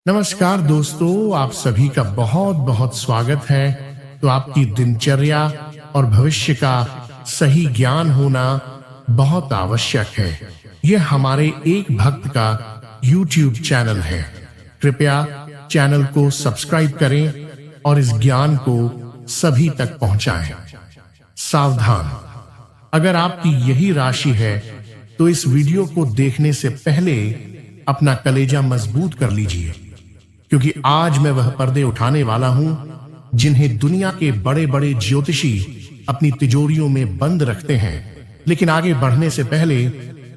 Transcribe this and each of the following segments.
नमस्कार दोस्तों, आप सभी का बहुत बहुत स्वागत है। तो आपकी दिनचर्या और भविष्य का सही ज्ञान होना बहुत आवश्यक है। यह हमारे एक भक्त का YouTube चैनल है। कृपया चैनल को सब्सक्राइब करें और इस ज्ञान को सभी तक पहुंचाएं। सावधान, अगर आपकी यही राशि है तो इस वीडियो को देखने से पहले अपना कलेजा मजबूत कर लीजिए, क्योंकि आज मैं वह पर्दे उठाने वाला हूं जिन्हें दुनिया के बड़े बड़े ज्योतिषी अपनी तिजोरियों में बंद रखते हैं। लेकिन आगे बढ़ने से पहले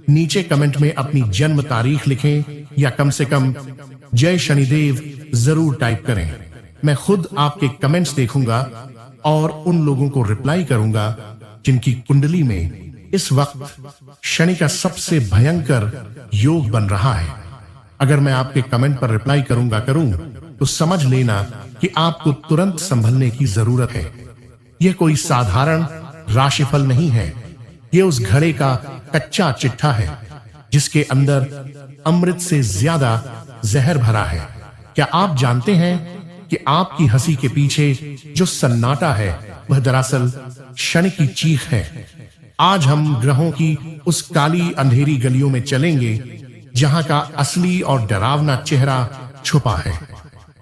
नीचे कमेंट में अपनी जन्म तारीख लिखें या कम से कम जय शनिदेव जरूर टाइप करें। मैं खुद आपके कमेंट्स देखूंगा और उन लोगों को रिप्लाई करूंगा जिनकी कुंडली में इस वक्त शनि का सबसे भयंकर योग बन रहा है। अगर मैं आपके कमेंट पर रिप्लाई करूं तो समझ लेना कि आपको तुरंत संभलने की जरूरत है। यह कोई साधारण राशिफल नहीं है, यह उस घड़े का कच्चा चिट्ठा है जिसके अंदर अमृत से ज्यादा जहर भरा है। क्या आप जानते हैं कि आपकी हंसी के पीछे जो सन्नाटा है वह दरअसल शनि की चीख है। आज हम ग्रहों की उस काली अंधेरी गलियों में चलेंगे जहां का असली और डरावना चेहरा छुपा है।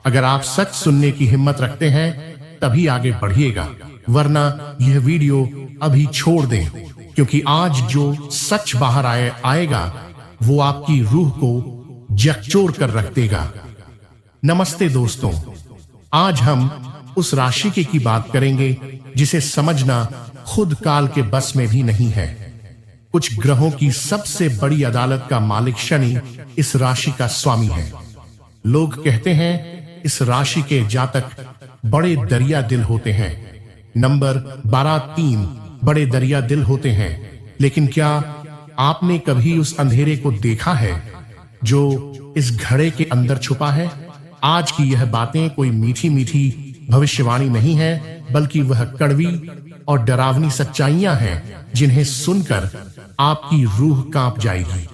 अगर आप सच सुनने की हिम्मत रखते हैं तभी आगे बढ़िएगा, वरना यह वीडियो अभी छोड़ दें, क्योंकि आज जो सच बाहर आएगा वो आपकी रूह को झकझोर कर रख देगा। नमस्ते दोस्तों, आज हम उस राशि की बात करेंगे जिसे समझना खुद काल के बस में भी नहीं है। कुछ ग्रहों की सबसे बड़ी अदालत का मालिक शनि इस राशि का स्वामी है। लोग कहते हैं इस राशि के जातक बड़े दरिया दिल होते हैं। नंबर 12-3 बड़े दरिया दिल होते हैं। लेकिन क्या आपने कभी उस अंधेरे को देखा है जो इस घड़े के अंदर छुपा है? आज की यह बातें कोई मीठी मीठी भविष्यवाणी नहीं है, बल्कि वह कड़वी और डरावनी सच्चाइयां हैं जिन्हें सुनकर आपकी रूह कांप जाएगी।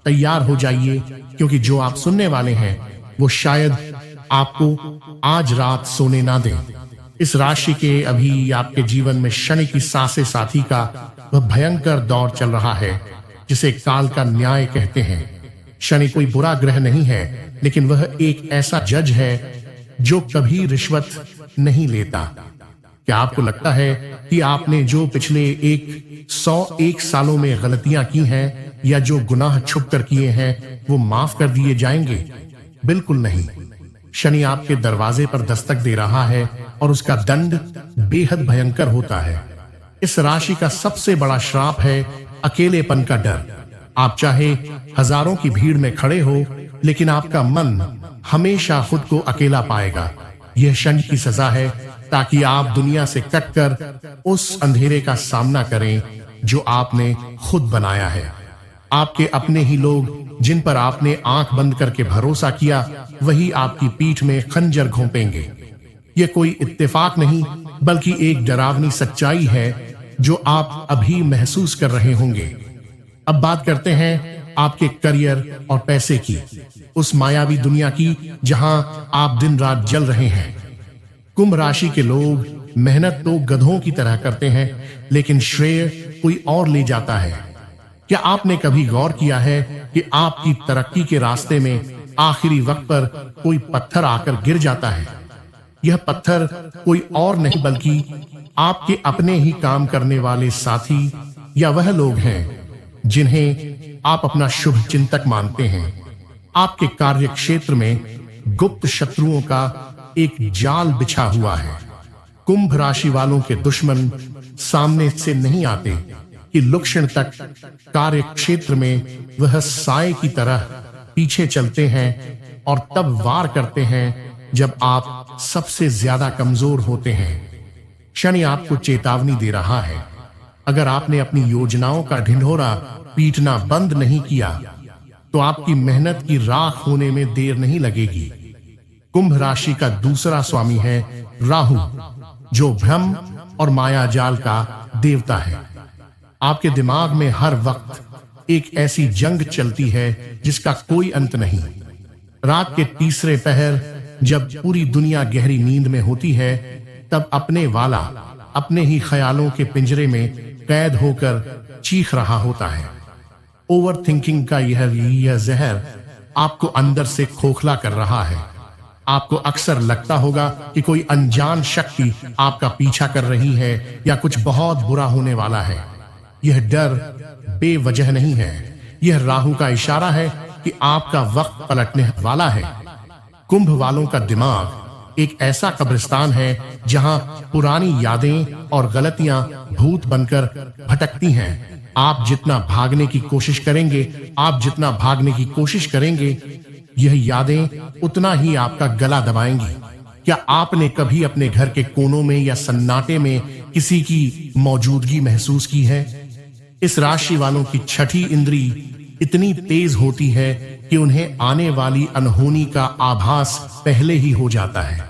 तैयार हो जाइए, क्योंकि जो आप सुनने वाले हैं वो शायद आपको आज रात सोने ना दें। इस राशि के अभी आपके जीवन में शनि की सासे साथी का वह भयंकर दौर चल रहा है जिसे काल का न्याय कहते हैं। शनि कोई बुरा ग्रह नहीं है, लेकिन वह एक ऐसा जज है जो कभी रिश्वत नहीं लेता। क्या आपको लगता है कि आपने जो पिछले 101 सालों में गलतियां की हैं या जो गुनाह छुप कर किए हैं वो माफ कर दिए जाएंगे? बिल्कुल नहीं। शनि आपके दरवाजे पर दस्तक दे रहा है और उसका दंड बेहद भयंकर होता है। इस राशि का सबसे बड़ा श्राप है अकेलेपन का डर। आप चाहे हजारों की भीड़ में खड़े हो, लेकिन आपका मन हमेशा खुद को अकेला पाएगा। यह शनि की सजा है, ताकि आप दुनिया से कटकर उस अंधेरे का सामना करें जो आपने खुद बनाया है। आपके अपने ही लोग जिन पर आपने आंख बंद करके भरोसा किया, वही आपकी पीठ में खंजर घोंपेंगे। यह कोई इत्तेफाक नहीं, बल्कि एक डरावनी सच्चाई है जो आप अभी महसूस कर रहे होंगे। अब बात करते हैं आपके करियर और पैसे की, उस मायावी दुनिया की जहां आप दिन रात जल रहे हैं। कुंभ राशि के लोग मेहनत तो गधों की तरह करते हैं, लेकिन श्रेय कोई और ले जाता है। क्या आपने कभी गौर किया है कि आपकी तरक्की के रास्ते में आखिरी वक्त पर कोई पत्थर आकर गिर जाता है? यह पत्थर कोई और नहीं, बल्कि आपके अपने ही काम करने वाले साथी या वह लोग हैं जिन्हें आप अपना शुभ चिंतक मानते हैं। आपके कार्य क्षेत्र में गुप्त शत्रुओं का एक जाल बिछा हुआ है। कुंभ राशि वालों के दुश्मन सामने से नहीं आते कि लक्षण तक कार्य क्षेत्र में वह साए की तरह पीछे चलते हैं और तब वार करते हैं जब आप सबसे ज्यादा कमजोर होते हैं। शनि आपको चेतावनी दे रहा है, अगर आपने अपनी योजनाओं का ढिंढोरा पीटना बंद नहीं किया तो आपकी मेहनत की राख होने में देर नहीं लगेगी। कुंभ राशि का दूसरा स्वामी है राहु, जो भ्रम और माया जाल का देवता है। आपके दिमाग में हर वक्त एक ऐसी जंग चलती है जिसका कोई अंत नहीं। रात के तीसरे पहर जब पूरी दुनिया गहरी नींद में होती है, तब अपने वाला अपने ही ख्यालों के पिंजरे में कैद होकर चीख रहा होता है। ओवर थिंकिंग का यह जहर आपको अंदर से खोखला कर रहा है। आपको अक्सर लगता होगा कि कोई अनजान शक्ति आपका पीछा कर रही है या कुछ बहुत बुरा होने वाला है। यह डर बेवजह नहीं है, यह राहु का इशारा है कि आपका वक्त पलटने वाला है। कुंभ वालों का दिमाग एक ऐसा कब्रिस्तान है जहां पुरानी यादें और गलतियां भूत बनकर भटकती हैं। आप जितना भागने की कोशिश करेंगे, यह यादें उतना ही आपका गला दबाएंगी। क्या आपने कभी अपने घर के कोनों में या सन्नाटे में किसी की मौजूदगी महसूस की है? इस राशि वालों की छठी इंद्री इतनी तेज होती है कि उन्हें आने वाली अनहोनी का आभास पहले ही हो जाता है।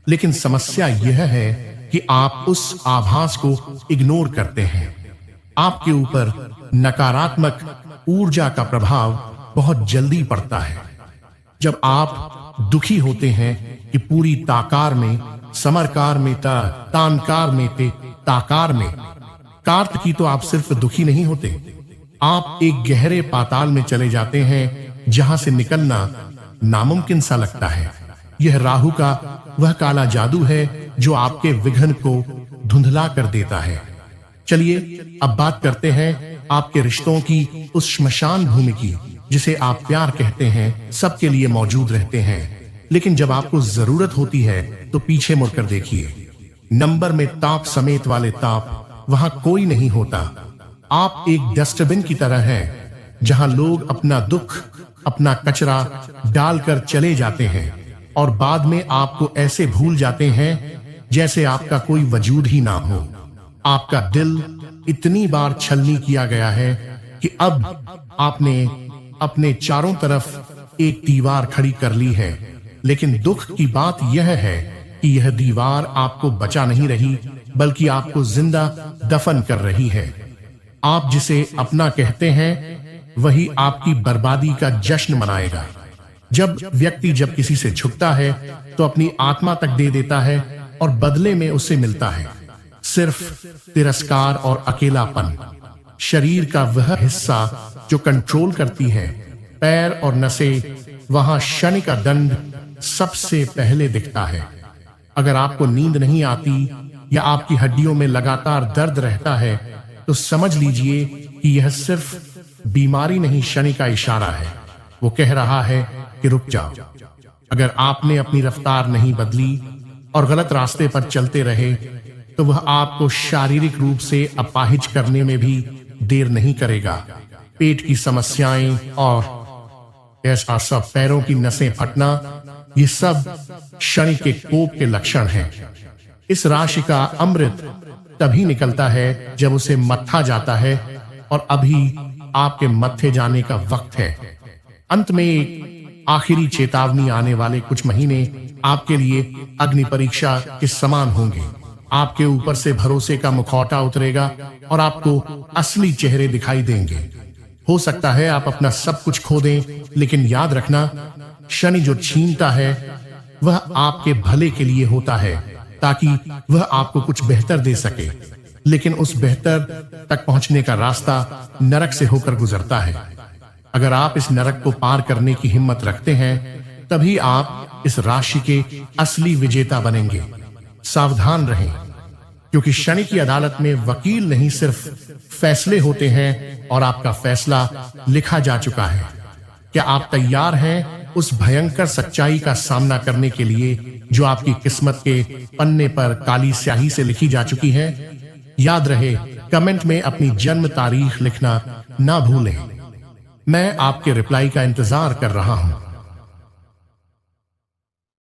लेकिन समस्या यह है कि आप उस आभास को इग्नोर करते हैं। आपके ऊपर नकारात्मक ऊर्जा का प्रभाव बहुत जल्दी पड़ता है। जब आप दुखी होते हैं कि पूरी ताकार में, समरकार में, तानकार में, ताकार में, कार्त की तो आप सिर्फ दुखी नहीं होते, आप एक गहरे पाताल में चले जाते हैं जहां से निकलना नामुमकिन सा लगता है। यह राहु का वह काला जादू है जो आपके विघ्न को धुंधला कर देता है। चलिए अब बात करते हैं आपके रिश्तों की उस श्मशान भूमि की जिसे आप प्यार कहते हैं, सबके लिए मौजूद रहते हैं, लेकिन जब आपको जरूरत होती है तो पीछे मुड़कर देखिए। नंबर में ताप समेत वाले ताप वहां कोई नहीं होता। आप एक डस्टबिन की तरह हैं जहां लोग अपना दुख, अपना कचरा डालकर चले जाते हैं और बाद में आपको ऐसे भूल जाते हैं जैसे आपका कोई वजूद ही ना हो। आपका दिल इतनी बार छलनी किया गया है कि अब आपने अपने चारों तरफ एक दीवार खड़ी कर ली है। लेकिन दुख की बात यह है कि यह दीवार आपको बचा नहीं रही, बल्कि आपको जिंदा दफन कर रही है। आप जिसे अपना कहते हैं वही आपकी बर्बादी का जश्न मनाएगा। जब व्यक्ति किसी से झुकता है तो अपनी आत्मा तक दे देता है और बदले में उससे मिलता है सिर्फ तिरस्कार और अकेलापन। शरीर का वह हिस्सा जो कंट्रोल करती है, पैर और नसें, वहां शनि का दंड सबसे पहले दिखता है। अगर आपको नींद नहीं आती या आपकी हड्डियों में लगातार दर्द रहता है तो समझ लीजिए कि यह सिर्फ बीमारी नहीं, शनि का इशारा है। वो कह रहा है कि रुक जाओ। अगर आपने अपनी रफ्तार नहीं बदली और गलत रास्ते पर चलते रहे तो वह आपको शारीरिक रूप से अपाहिज करने में भी देर नहीं करेगा। पेट की समस्याएं और ऐसा सब, पैरों की नसें फटना, ये सब शनि के कोप के लक्षण हैं। इस राशि का अमृत तभी निकलता है जब उसे मत्था जाता है, और अभी आपके मत्थे जाने का वक्त है। अंत में एक आखिरी चेतावनी, आने वाले कुछ महीने आपके लिए अग्नि परीक्षा के समान होंगे। आपके ऊपर से भरोसे का मुखौटा उतरेगा और आपको असली चेहरे दिखाई देंगे। हो सकता है आप अपना सब कुछ खो दें, लेकिन याद रखना, शनि जो छीनता है वह आपके भले के लिए होता है, ताकि वह आपको कुछ बेहतर दे सके। लेकिन उस बेहतर तक पहुंचने का रास्ता नरक से होकर गुजरता है। अगर आप इस नरक को पार करने की हिम्मत रखते हैं, तभी आप इस राशि के असली विजेता बनेंगे। सावधान रहें, क्योंकि शनि की अदालत में वकील नहीं, सिर्फ फैसले होते हैं और आपका फैसला लिखा जा चुका है। क्या आप तैयार हैं उस भयंकर सच्चाई का सामना करने के लिए जो आपकी किस्मत के पन्ने पर काली स्याही से लिखी जा चुकी है? याद रहे, कमेंट में अपनी जन्म तारीख लिखना ना भूलें। मैं आपके रिप्लाई का इंतजार कर रहा हूं।